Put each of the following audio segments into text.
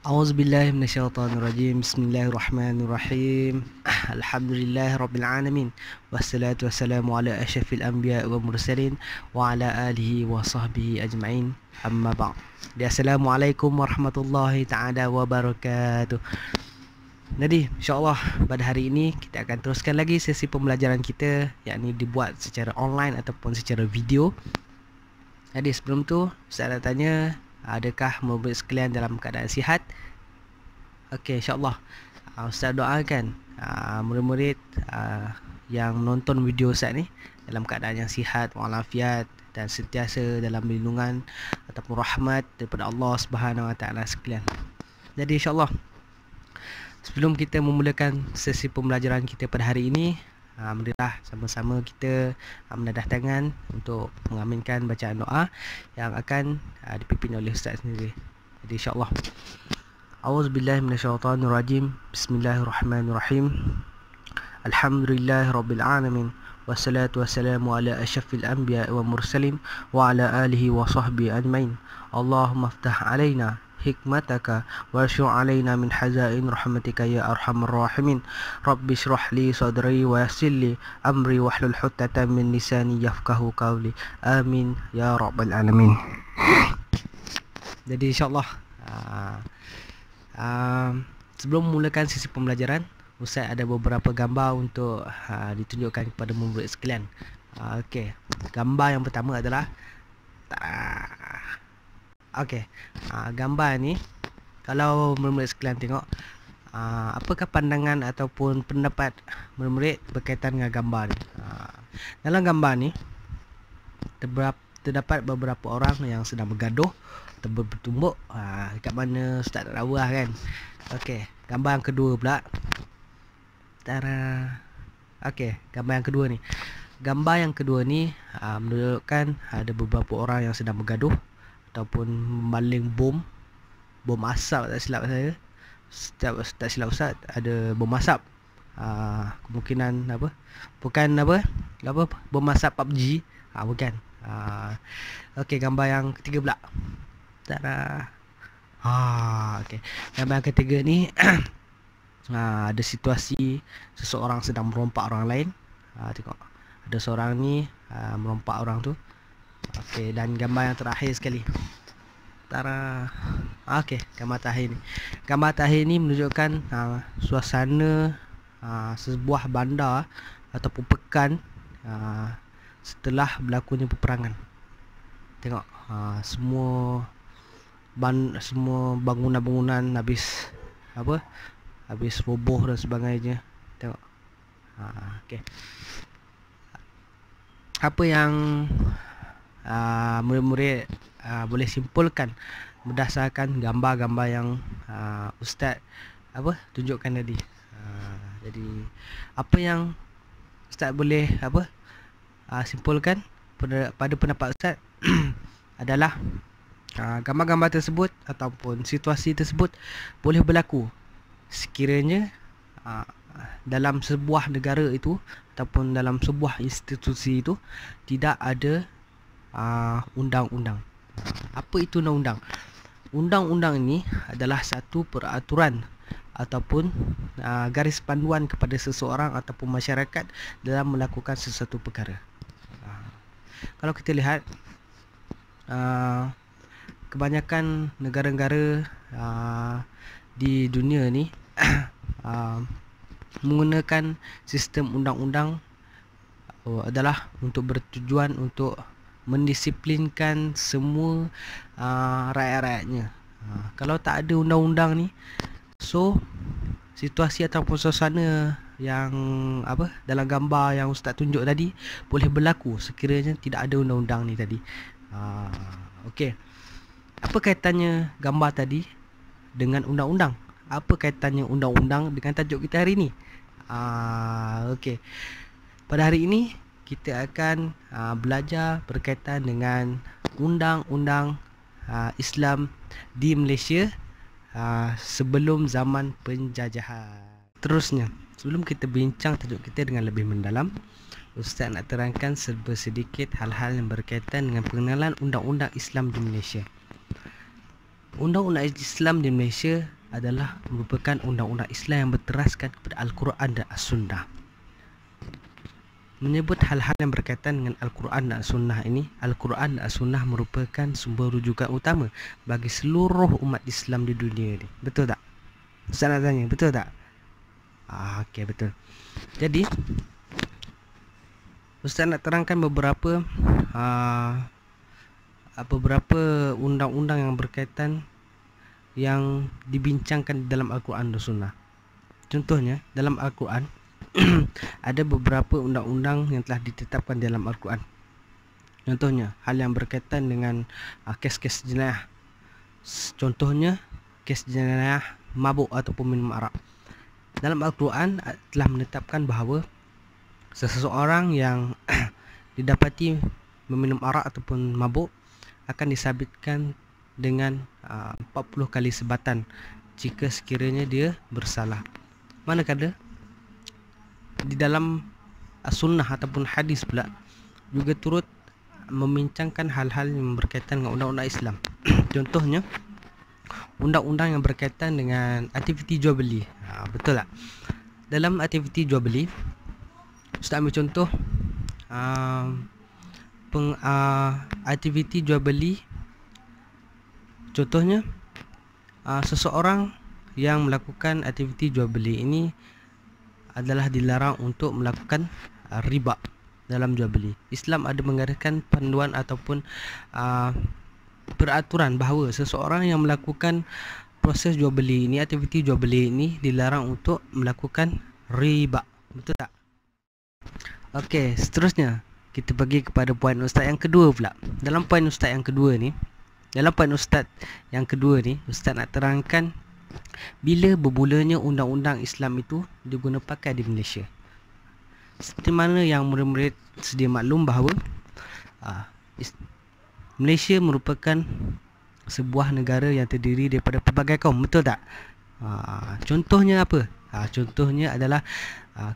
A'udzubillahi minasyaitonirrajim. Bismillahirrahmanirrahim. Alhamdulillahirabbil alamin. Wassalatu wassalamu ala asyrafil anbiya'i wal mursalin wa ala alihi wa sahbihi ajma'in. Amma ba'd. Assalamualaikum warahmatullahi taala wabarakatuh. Jadi insya-Allah pada hari ini kita akan teruskan lagi sesi pembelajaran kita, yakni dibuat secara online ataupun secara video. Jadi sebelum tu saya nak tanya, adakah murid sekalian dalam keadaan sihat? Okey, insya-Allah. Ustaz doakan murid-murid yang menonton video Ustaz ni dalam keadaan yang sihat walafiat dan sentiasa dalam lindungan ataupun rahmat daripada Allah Subhanahu Wa Taala sekalian. Jadi insya-Allah sebelum kita memulakan sesi pembelajaran kita pada hari ini, marilah sama-sama kita menadah tangan untuk mengaminkan bacaan doa yang akan dipimpin oleh Ustaz sendiri. Jadi insya-Allah. A'udzubillahi minasyaitonirrajim. Bismillahirrahmanirrahim. Alhamdulillahirabbil alamin. Wassalatu wassalamu ala asyrafil anbiya'i wal mursalin wa ala alihi wa sahbihi ajmain. Allahumma iftah alaina hikmataka warsyu alaina min hazain rahmatika ya arhamar rahimin. Rabbi shrah li sadri wa yassir li amri wahlul 'uqdatam min lisani yafqahu qawli. Amin ya rabbal alamin. Jadi insyaallah sebelum memulakan sesi pembelajaran, Ustaz ada beberapa gambar untuk ditunjukkan kepada murid sekalian. Okey, gambar yang pertama adalah okey, gambar ni kalau murid-murid sekalian tengok, apakah pandangan ataupun pendapat murid-murid berkaitan dengan gambar ni? Dalam gambar ni terdapat beberapa orang yang sedang bergaduh atau bertumbuk. Dekat mana Ustaz tak tahu lah kan. Okey, gambar yang kedua pula. Okey, gambar yang kedua ni. Gambar yang kedua ni menunjukkan ada beberapa orang yang sedang bergaduh ataupun membaling bom asap, tak silap saya. Tak silap Ustaz, ada bom asap. Kemungkinan apa? Bukan apa? Bom asap PUBG. Bukan. Okey, gambar yang ketiga pula. Okey. Gambar yang ketiga ni ada situasi seseorang sedang merompak orang lain. Tengok. Ada seorang ni merompak orang tu. Okey, dan gambar yang terakhir sekali. Okey, gambar terakhir ni. Gambar terakhir ni menunjukkan suasana sebuah bandar ataupun pekan setelah berlakunya peperangan. Tengok, semua bangunan-bangunan habis roboh dan sebagainya. Tengok. Okey. Apa yang murid-murid boleh simpulkan berdasarkan gambar-gambar yang Ustaz tunjukkan tadi. Jadi apa yang Ustaz boleh simpulkan pada pendapat Ustaz adalah gambar-gambar tersebut ataupun situasi tersebut boleh berlaku sekiranya dalam sebuah negara itu ataupun dalam sebuah institusi itu tidak ada undang-undang. Apa itu undang-undang? Undang-undang ini adalah satu peraturan ataupun garis panduan kepada seseorang ataupun masyarakat dalam melakukan sesuatu perkara. Kalau kita lihat kebanyakan negara-negara di dunia ni menggunakan sistem undang-undang adalah untuk bertujuan untuk mendisiplinkan semua rakyat-rakyatnya. Kalau tak ada undang-undang ni, so situasi ataupun suasana yang dalam gambar yang Ustaz tunjuk tadi boleh berlaku sekiranya tidak ada undang-undang ni tadi. Okey. Apa kaitannya gambar tadi dengan undang-undang? Apa kaitannya undang-undang dengan tajuk kita hari ni? Okey. Pada hari ini kita akan belajar berkaitan dengan undang-undang Islam di Malaysia sebelum zaman penjajahan. Terusnya, sebelum kita bincang tajuk kita dengan lebih mendalam, Ustaz nak terangkan sedikit hal-hal yang berkaitan dengan pengenalan undang-undang Islam di Malaysia. undang-undang Islam di Malaysia adalah merupakan undang-undang Islam yang berteraskan kepada Al-Quran dan As-Sunnah. Menyebut hal-hal yang berkaitan dengan Al-Quran dan As-Sunnah ini, Al-Quran dan As-Sunnah merupakan sumber rujukan utama bagi seluruh umat Islam di dunia ini. Betul tak? Ustaz nak tanya, betul tak? Okey, betul. Jadi Ustaz nak terangkan beberapa undang-undang yang berkaitan yang dibincangkan dalam Al-Quran dan Sunnah. Contohnya dalam Al-Quran ada beberapa undang-undang yang telah ditetapkan dalam Al-Quran. Contohnya hal yang berkaitan dengan kes-kes jenayah. Contohnya kes jenayah mabuk ataupun minum arak. Dalam Al-Quran telah menetapkan bahawa seseorang yang didapati meminum arak ataupun mabuk akan disabitkan dengan 40 kali sebatan jika sekiranya dia bersalah. Manakala di dalam sunnah ataupun hadis pula juga turut membincangkan hal-hal yang berkaitan dengan undang-undang Islam. Contohnya undang-undang yang berkaitan dengan aktiviti jual beli. Betul tak? Dalam aktiviti jual beli, Ustaz ambil contoh aktiviti jual beli. Contohnya seseorang yang melakukan aktiviti jual beli ini adalah dilarang untuk melakukan riba dalam jual beli. Islam ada mengadakan panduan ataupun peraturan bahawa seseorang yang melakukan proses jual beli ini, aktiviti jual beli ini dilarang untuk melakukan riba. Betul tak? Okey, seterusnya kita pergi kepada poin ustaz yang kedua pula. Dalam poin ustaz yang kedua ni, ustaz nak terangkan bila bermulanya undang-undang Islam itu diguna pakai di Malaysia. Seperti mana yang murid-murid sedia maklum bahawa Malaysia merupakan sebuah negara yang terdiri daripada pelbagai kaum. Betul tak? Contohnya apa? Contohnya adalah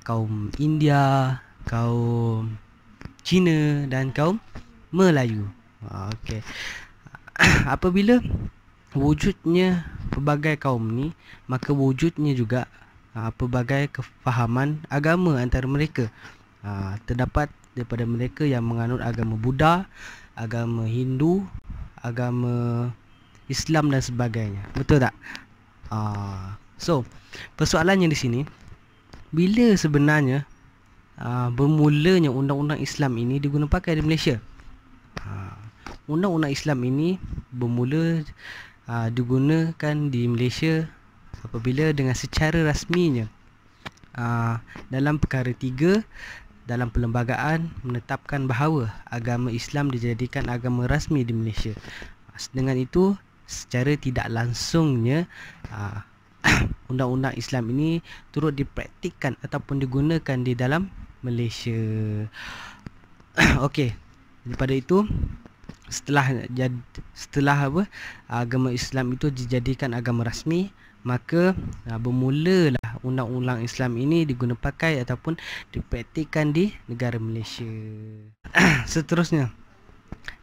kaum India, kaum Cina dan kaum Melayu. Okey. Apabila wujudnya pelbagai kaum ni, maka wujudnya juga pelbagai kefahaman agama antara mereka. Terdapat daripada mereka yang menganut agama Buddha, agama Hindu, agama Islam dan sebagainya. Betul tak? So, persoalannya di sini, bila sebenarnya bermulanya undang-undang Islam ini diguna pakai di Malaysia? Undang-undang Islam ini bermula digunakan di Malaysia apabila dengan secara rasminya dalam perkara 3 dalam perlembagaan menetapkan bahawa agama Islam dijadikan agama rasmi di Malaysia. Dengan itu, secara tidak langsungnya undang-undang Islam ini turut dipraktikkan ataupun digunakan di dalam Malaysia. Okey, daripada itu setelah agama Islam itu dijadikan agama rasmi, maka bermulalah undang-undang Islam ini diguna pakai ataupun dipraktikkan di negara Malaysia. Seterusnya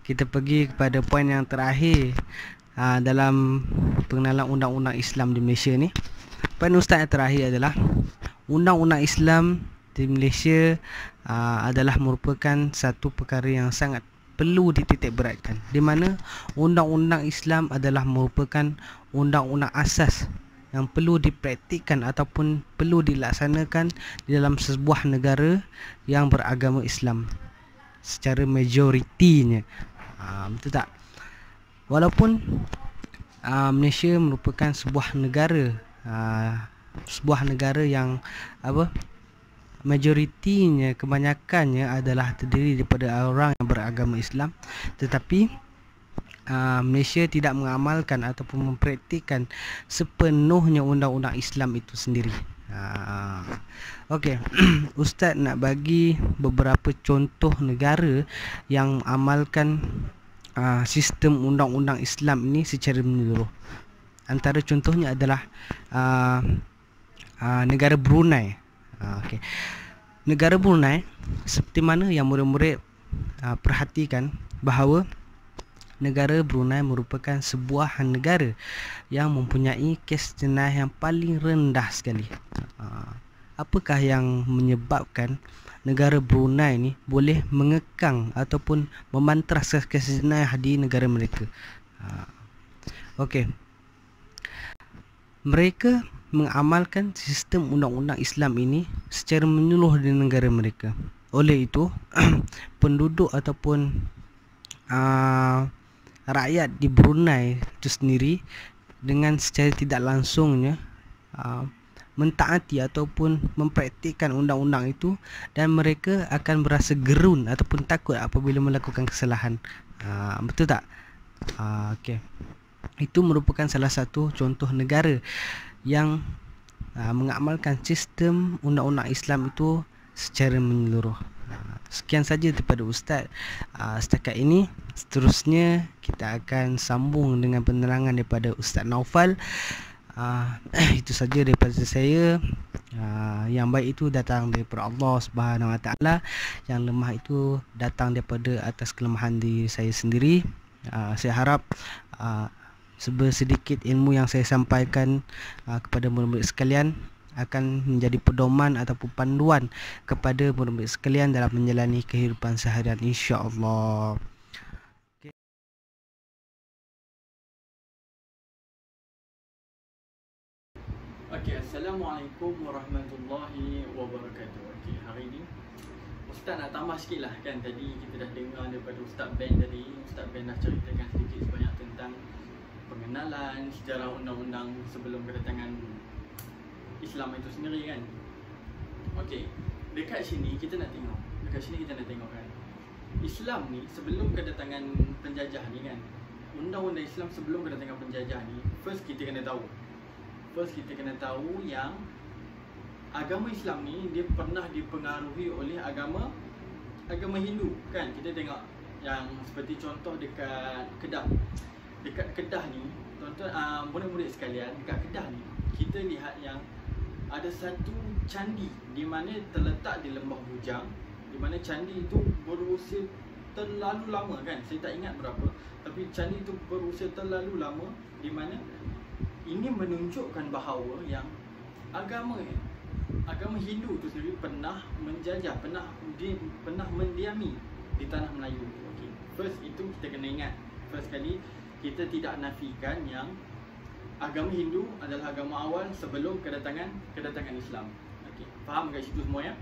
kita pergi kepada poin yang terakhir dalam pengenalan undang-undang Islam di Malaysia ni. Poin ustaz yang terakhir adalah undang-undang Islam di Malaysia adalah merupakan satu perkara yang sangat perlu dititik beratkan, di mana undang-undang Islam adalah merupakan undang-undang asas yang perlu dipraktikkan ataupun perlu dilaksanakan di dalam sebuah negara yang beragama Islam secara majoritinya. Betul tak? Walaupun Malaysia merupakan sebuah negara yang majoritinya, kebanyakannya adalah terdiri daripada orang yang beragama Islam, tetapi Malaysia tidak mengamalkan ataupun mempraktikkan sepenuhnya undang-undang Islam itu sendiri. Okey, ustaz nak bagi beberapa contoh negara yang amalkan sistem undang-undang Islam ini secara menyeluruh. Antara contohnya adalah negara Brunei. Okey. Negara Brunei, seperti mana yang murid-murid perhatikan bahawa negara Brunei merupakan sebuah negara yang mempunyai kes jenayah yang paling rendah sekali. Apakah yang menyebabkan negara Brunei ni boleh mengekang ataupun memantras kes jenayah di negara mereka? Okey. Mereka mengamalkan sistem undang-undang Islam ini secara menyeluruh di negara mereka. Oleh itu, penduduk ataupun rakyat di Brunei itu sendiri dengan secara tidak langsungnya mentaati ataupun mempraktikkan undang-undang itu, dan mereka akan berasa gerun ataupun takut apabila melakukan kesalahan. Betul tak? Okey. Itu merupakan salah satu contoh negara yang mengamalkan sistem undang-undang Islam itu secara menyeluruh. Sekian saja daripada Ustaz setakat ini. Seterusnya kita akan sambung dengan penerangan daripada Ustaz Naufal. Itu saja daripada saya. Yang baik itu datang daripada Allah Subhanahu Wa Taala, yang lemah itu datang daripada atas kelemahan diri saya sendiri. Saya harap sedikit ilmu yang saya sampaikan kepada murid-murid sekalian akan menjadi pedoman ataupun panduan kepada murid-murid sekalian dalam menjalani kehidupan seharian, insya-Allah. Okey, Assalamualaikum warahmatullahi wabarakatuh. Okey, hari ini Ustaz nak tambah sikit lah kan. Tadi kita dah dengar daripada Ustaz Ben tadi. Ustaz Ben dah ceritakan sedikit sebanyak tentang pengenalan sejarah undang-undang sebelum kedatangan Islam itu sendiri kan. Okey, dekat sini kita nak tengok. Kan, Islam ni sebelum kedatangan penjajah ni kan, undang-undang Islam sebelum kedatangan penjajah ni, first kita kena tahu yang agama Islam ni dia pernah dipengaruhi oleh agama Hindu kan. Kita tengok yang seperti contoh dekat Kedah ni, tuan-tuan, murid-murid sekalian, dekat Kedah ni kita lihat yang ada satu candi di mana terletak di Lembah Bujang, di mana candi itu berusia terlalu lama kan. Saya tak ingat berapa, tapi candi itu berusia terlalu lama, di mana ini menunjukkan bahawa yang agama Hindu itu sendiri pernah menjajah, pernah mendiami di tanah Melayu. Okey, first itu kita kena ingat. First kali kita tidak nafikan yang agama Hindu adalah agama awal sebelum kedatangan Islam. Okey, faham kat situ semua ya?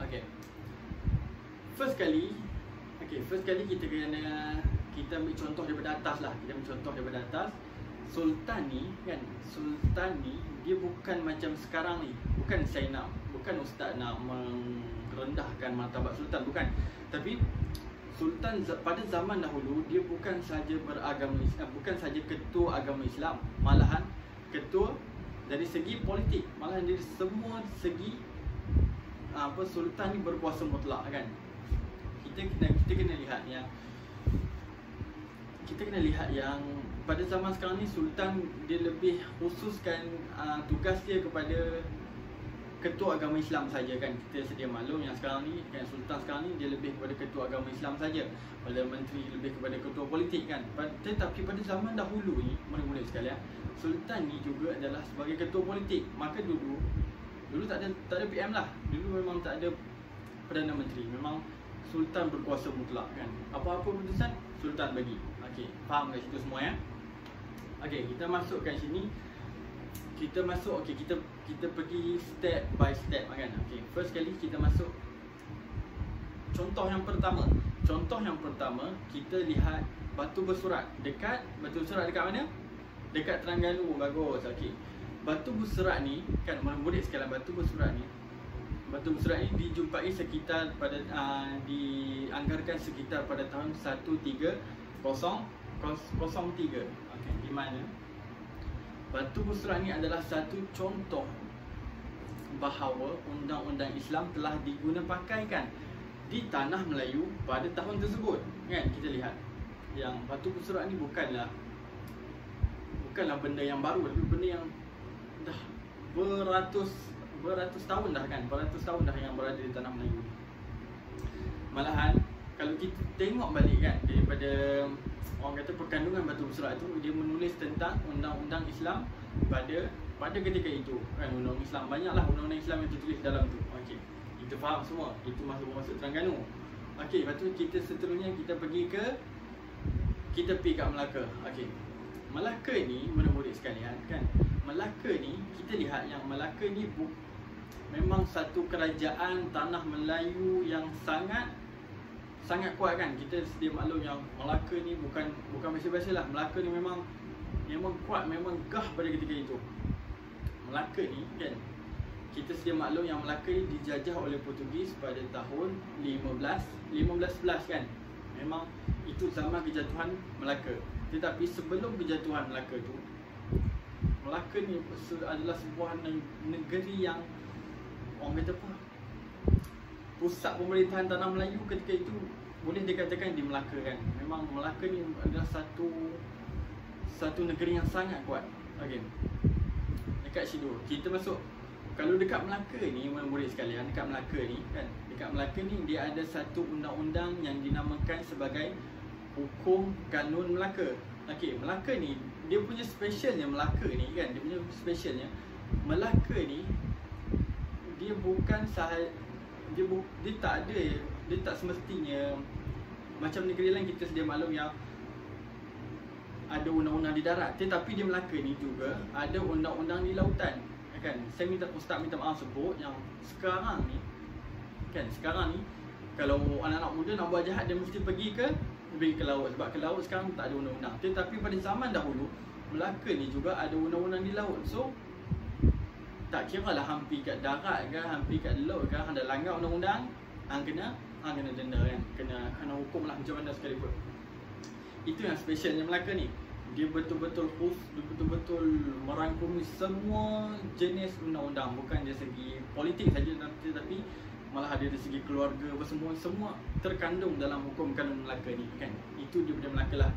Okey. First kali kita ambil contoh daripada atas lah. Sultan ni dia bukan macam sekarang ni. Bukan Ustaz nak merendahkan martabat sultan, bukan. Tapi sultan pada zaman dahulu dia bukan saja beragama Islam, bukan saja ketua agama Islam, malahan ketua dari segi politik, malahan dari semua segi sultan ni berkuasa mutlak kan. Kita kena lihat yang pada zaman sekarang ni sultan dia lebih khususkan tugas dia kepada ketua agama Islam saja kan. Kita sedia maklum yang sekarang ni kan, sultan sekarang ni dia lebih kepada ketua agama Islam saja, Perdana Menteri lebih kepada ketua politik kan. Tetapi pada zaman dahulu ni, murid-murid sekalian, sultan ni juga adalah sebagai ketua politik. Maka dulu tak ada PM lah. Dulu memang tak ada Perdana Menteri, memang sultan berkuasa mutlak kan. Apa-apa keputusan sultan bagi. Okey, faham kat situ semua ya? Okey, kita masuk kat sini. Kita pergi step by step kan. Okey, first kali kita masuk contoh yang pertama. Kita lihat batu bersurat. Batu bersurat dekat mana? Dekat Terengganu. Bagus. Okey. Batu bersurat ni kan, murid sekalian, batu bersurat ni dijumpai sekitar pada dianggarkan sekitar pada tahun 1303. Okey, di mana batu bersurat ni adalah satu contoh bahawa undang-undang Islam telah digunapakai di tanah Melayu pada tahun tersebut kan. Kita lihat yang batu bersurat ni bukanlah benda yang baru, tapi benda yang dah beratus tahun dah kan, beratus tahun dah yang berada di tanah Melayu. Malahan kalau kita tengok balik kan, daripada orang kata perkandungan batu bersurat tu, dia menulis tentang undang-undang Islam pada ketika itu kan. Undang-undang Islam, banyaklah undang-undang Islam yang tertulis dalam tu. Okey, kita faham semua, itu masuk Terengganu. Okey, lepas tu kita seterusnya kita pergi kat Melaka. Okey, Melaka ni murid-murid sekalian kan, Melaka ni kita lihat yang Melaka ni memang satu kerajaan tanah Melayu yang sangat kuat kan. Kita sedia maklum yang Melaka ni bukan biasa-biasa lah. Melaka ni memang kuat, memang gah pada ketika itu. Melaka ni kan, kita sedia maklum yang Melaka ni dijajah oleh Portugis pada tahun 1511 kan. Memang itu zaman kejatuhan Melaka. Tetapi sebelum kejatuhan Melaka tu, Melaka ni adalah sebuah negeri yang orang kata apa, pusat pemerintahan tanah Melayu ketika itu boleh dikatakan di Melaka kan. Memang Melaka ni adalah satu negeri yang sangat kuat. Okey, dekat situ kita masuk. Kalau dekat Melaka ni murid sekalian, dekat Melaka ni kan, dekat Melaka ni dia ada satu undang-undang yang dinamakan sebagai Hukum Kanun Melaka. Okey, Melaka ni dia punya specialnya, Melaka ni kan, dia punya specialnya Melaka ni dia bukan dia tak semestinya macam negeri lain kita sedia maklum yang ada undang-undang di darat. Tetapi di Melaka ni juga ada undang-undang di lautan kan. Ustaz minta maaf sebut yang sekarang ni kalau anak-anak muda nak buat jahat, dia mesti pergi ke laut. Sebab ke laut sekarang tak ada undang-undang. Tetapi pada zaman dahulu Melaka ni juga ada undang-undang di laut. So tak kira lah hampir kat darat ke, hampir kat laut ke, anda langgar undang-undang, kena denda kan, kena hukum lah macam mana sekalipun. Itu yang specialnya Melaka ni. Dia betul-betul merangkumi semua jenis undang-undang, bukan dari segi politik saja, tetapi malah ada dari segi keluarga, semua terkandung dalam hukum kanun Melaka ni kan. Itu dia pada Melaka lah.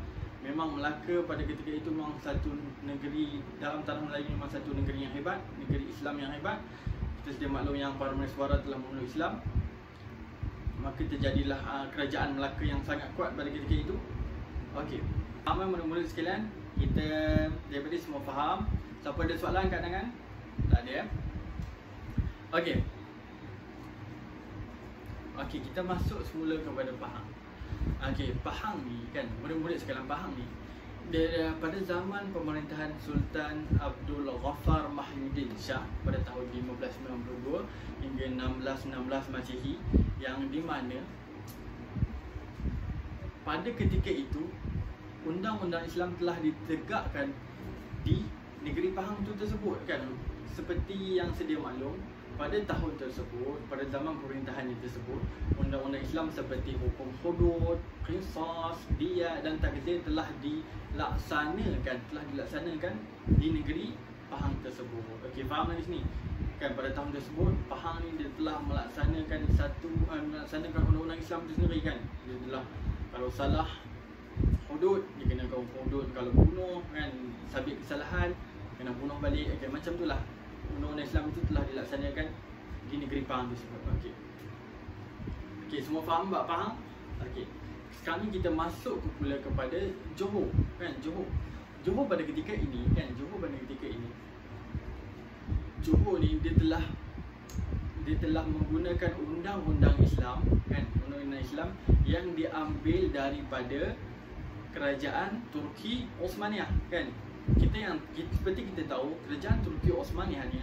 Memang Melaka pada ketika itu memang satu negeri dalam tanah Melayu, memang satu negeri yang hebat, negeri Islam yang hebat. Kita sedia maklum yang para mesuara telah memeluk Islam, maka terjadilah kerajaan Melaka yang sangat kuat pada ketika itu. Okey, ramai murid-murid sekalian, kita daripada semua faham. Siapa ada soalan kat tangan? Tak ada ya? Okey, kita masuk semula kepada Pahang. Okey, Pahang ni kan, murid-murid sekalian, Pahang ni dia pada zaman pemerintahan Sultan Abdul Ghaffar Mahyuddin Shah pada tahun 1592 hingga 1616 Masehi, yang di mana pada ketika itu undang-undang Islam telah ditegakkan di negeri Pahang tu tersebut kan. Seperti yang sedia maklum, pada tahun tersebut, pada zaman pemerintahannya tersebut, undang-undang Islam seperti hukum hudud, qisas, diyat dan takzir telah dilaksanakan di negeri Pahang tersebut. Okey, faham di sini? Kan pada tahun tersebut Pahang ni dia telah melaksanakan undang-undang Islam itu sendiri kan. Dia telah, kalau salah hudud dia kena hukum hudud, kalau bunuh kan, sabit kesalahan kena bunuh balik. Okey, macam itulah undang-undang Islam itu telah dilaksanakan di negeri Pahang tersebut. Okey, semua faham tak Pahang? Okey, sekarang kita masuk pula kepada Johor kan. Johor pada ketika ini kan, Johor ni dia telah menggunakan undang-undang Islam kan, undang-undang Islam yang diambil daripada kerajaan Turki Osmaniyah kan. Seperti kita tahu, kerajaan Turki Osmaniyah ni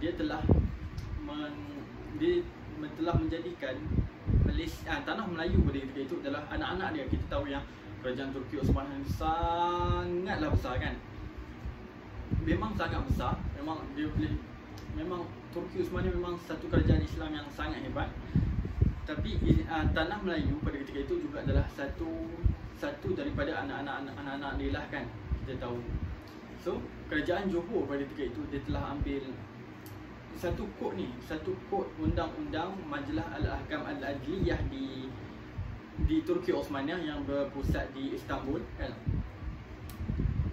dia telah menjadikan tanah Melayu pada ketika itu adalah anak-anak dia. Kita tahu yang kerajaan Turki Osmaniyah ni sangatlah besar kan. Memang sangat besar. Memang Turki Osmaniyah memang satu kerajaan Islam yang sangat hebat. Tapi tanah Melayu pada ketika itu juga adalah satu daripada anak-anak dia lah kan, kita tahu. So kerajaan Johor pada ketika itu dia telah ambil satu kod undang-undang Majlis Al-Ahkam Al-Adliyah di Turki Osmaniyah yang berpusat di Istanbul kan.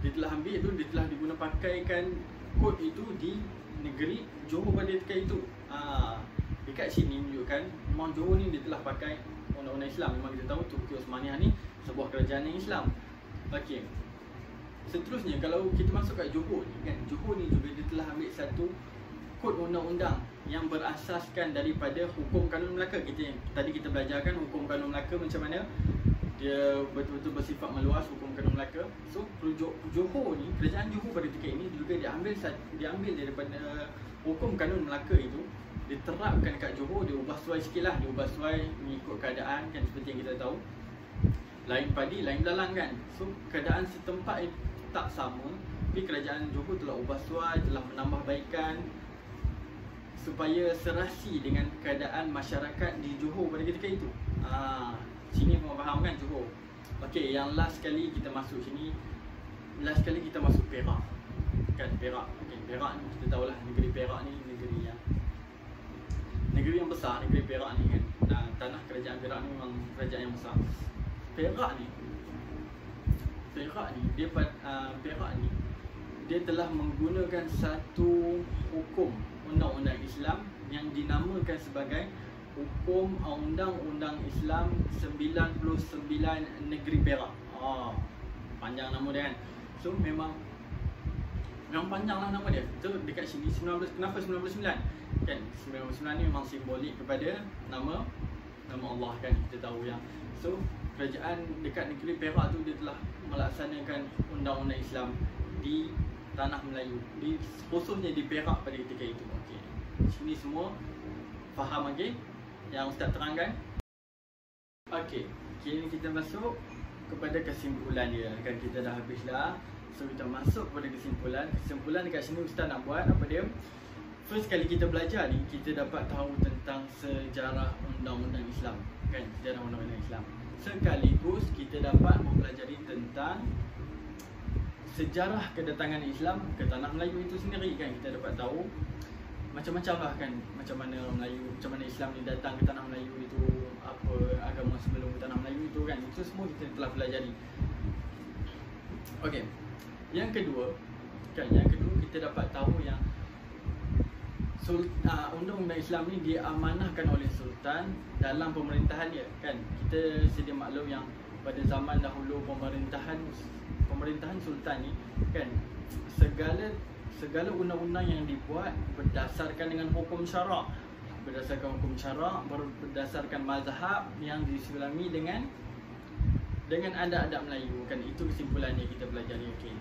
Dia telah ambil itu, dia telah diguna pakaikan kod itu di negeri Johor pada ketika itu. dekat sini menunjukkan memang Johor ni dia telah pakai undang-undang Islam. Memang kita tahu Turki Osmaniyah ni sebuah kerajaan yang Islam. Okey. Seterusnya kalau kita masuk kat Johor ni kan, Johor ni juga dia telah ambil satu kod undang-undang yang berasaskan daripada hukum kanun Melaka. Tadi kita belajarkan hukum kanun Melaka macam mana dia betul-betul bersifat meluas, hukum kanun Melaka. So Johor ni, kerajaan Johor pada ketika ini juga diambil daripada hukum kanun Melaka itu, diterapkan kat Johor, dia ubah suai sikit lah, dia ubah suai mengikut keadaan kan, seperti yang kita tahu. Lain padi, lain belalang kan. So keadaan setempat itu tak sama, tapi kerajaan Johor telah ubah suai, telah menambah baikan supaya serasi dengan keadaan masyarakat di Johor pada ketika itu. Sini pun faham kan Johor. Okey, yang last kali kita masuk sini, last kali kita masuk Perak. Kan Perak. Okey, Perak ni kita tahulah, negeri Perak ni negeri yang besar, negeri Perak ni kan. Tanah kerajaan Perak ni memang kerajaan yang besar. Perak ni dia telah menggunakan satu hukum undang-undang Islam yang dinamakan sebagai Hukum Undang-Undang Islam 99 Negeri Perak. Panjang nama dia kan. So memang panjang lah nama dia. So dekat sini 19, kenapa 99? Kan 99 ni memang simbolik kepada nama Allah kan, kita tahu yang. So kerajaan dekat negeri Perak tu dia telah melaksanakan undang-undang Islam di tanah Melayu, khususnya di Perak pada ketika itu. Okey. Sini semua faham okey yang Ustaz terangkan? Okey. Kini kita masuk kepada kesimpulan dia. Kan kita dah habis dah. So kita masuk kepada kesimpulan. Kesimpulan dekat sini Ustaz nak buat apa dia? First kali kita belajar ni, kita dapat tahu tentang sejarah undang-undang Islam. Kan, sejarah undang-undang Islam. Sekaligus kita dapat mempelajari tentang sejarah kedatangan Islam ke tanah Melayu itu sendiri kan. Kita dapat tahu macam-macam lah kan, macam mana Islam ni datang ke tanah Melayu itu, apa agama sebelum ke tanah Melayu itu kan. Itu semua kita telah pelajari. Okey. Yang kedua kita dapat tahu yang undang-undang Islam ni diamanahkan oleh Sultan dalam pemerintahan dia kan. Kita sedia maklum yang pada zaman dahulu pemerintahan Sultan ni kan, segala undang-undang yang dibuat berdasarkan dengan hukum syarak, berdasarkan mazhab yang diselami dengan adat-adat Melayu kan. Itu kesimpulannya kita pelajari. Okey.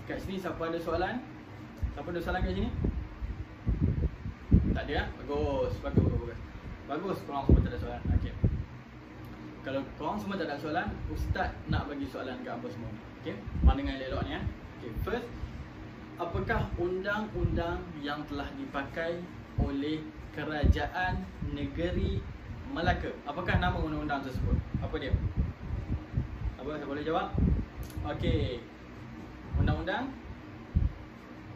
Kat sini siapa ada soalan? Siapa ada soalan kat sini? Tak ada? Bagus, korang semua tak ada soalan. Okey. Kalau korang semua tak ada soalan, Ustaz nak bagi soalan kat apa semua. Okey. Korang dengar elok ni ya. Okey, first, apakah undang-undang yang telah dipakai oleh kerajaan negeri Melaka? Apakah nama undang-undang tersebut? Apa dia? Apa? Saya boleh jawab? Okey. Undang-undang?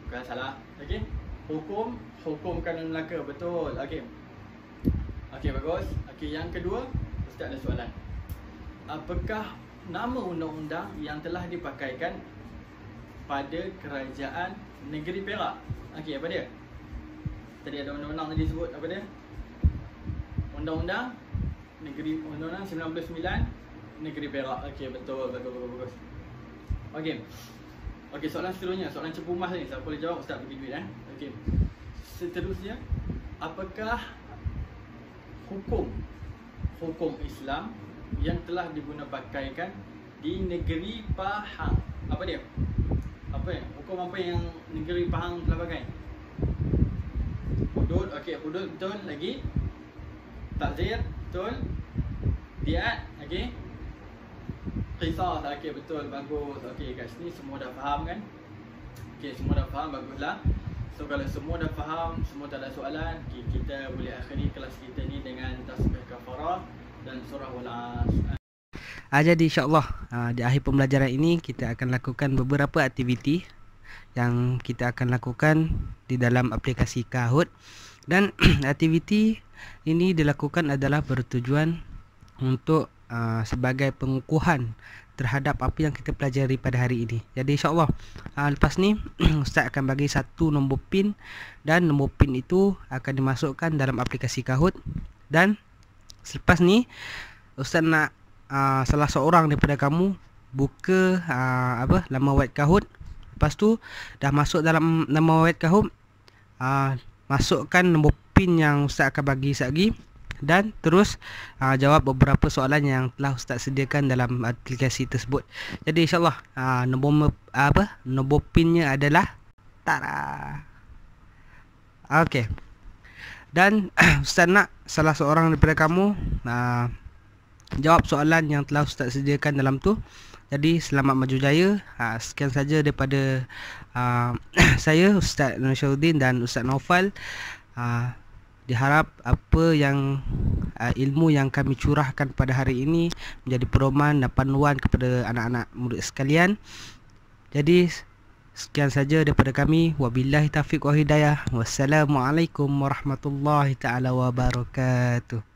Bukan salah. Okey. Hukum kanun Melaka, betul. Okey. Okey, bagus. Okey, yang kedua, Ustaz ada soalan. Apakah nama undang-undang yang telah dipakaikan pada kerajaan negeri Perak? Okey, apa dia? Tadi ada undang-undang tadi sebut, apa dia? Undang-undang 99 negeri Perak. Okey, betul. Bagus. Okey. Okey, soalan seterusnya, soalan cepu mas ni. Siapa boleh jawab, Ustaz bagi duit Okey. Seterusnya, apakah hukum Islam yang telah digunakan di negeri Pahang? Apa dia? Hukum apa yang negeri Pahang telah pakai? Hudud, okey, hudud betul. Lagi takzir, betul. Diat, okey. Qisas, okey, betul, bagus. Okey, kat sini semua dah faham kan? Okey, semua dah faham, baguslah. So kalau semua dah faham, semua tak ada soalan, kita boleh akhiri kelas kita ni dengan tasbih kafarah dan surah Wal-As. Jadi insyaAllah di akhir pembelajaran ini kita akan lakukan beberapa aktiviti yang kita akan lakukan di dalam aplikasi Kahoot. Dan aktiviti ini dilakukan adalah bertujuan untuk sebagai pengukuhan terhadap apa yang kita pelajari pada hari ini. Jadi insyaAllah lepas ni Ustaz akan bagi satu nombor pin, dan nombor pin itu akan dimasukkan dalam aplikasi Kahoot. Dan selepas ni Ustaz nak salah seorang daripada kamu buka laman web Kahoot. Lepas tu dah masuk dalam laman web Kahoot, masukkan nombor pin yang Ustaz akan bagi sekejap lagi, dan terus jawab beberapa soalan yang telah Ustaz sediakan dalam aplikasi tersebut. Jadi insyaAllah nombor pinnya adalah Okey. Dan Ustaz nak salah seorang daripada kamu jawab soalan yang telah Ustaz sediakan dalam tu. Jadi selamat maju jaya. Sekian saja daripada saya, Ustaz Nasyuddin dan Ustaz Naufal. Diharap apa yang ilmu yang kami curahkan pada hari ini menjadi pedoman dan panduan kepada anak-anak murid sekalian. Jadi sekian saja daripada kami. Wabillahi taufiq wa hidayah. Wassalamualaikum warahmatullahi taala wabarakatuh.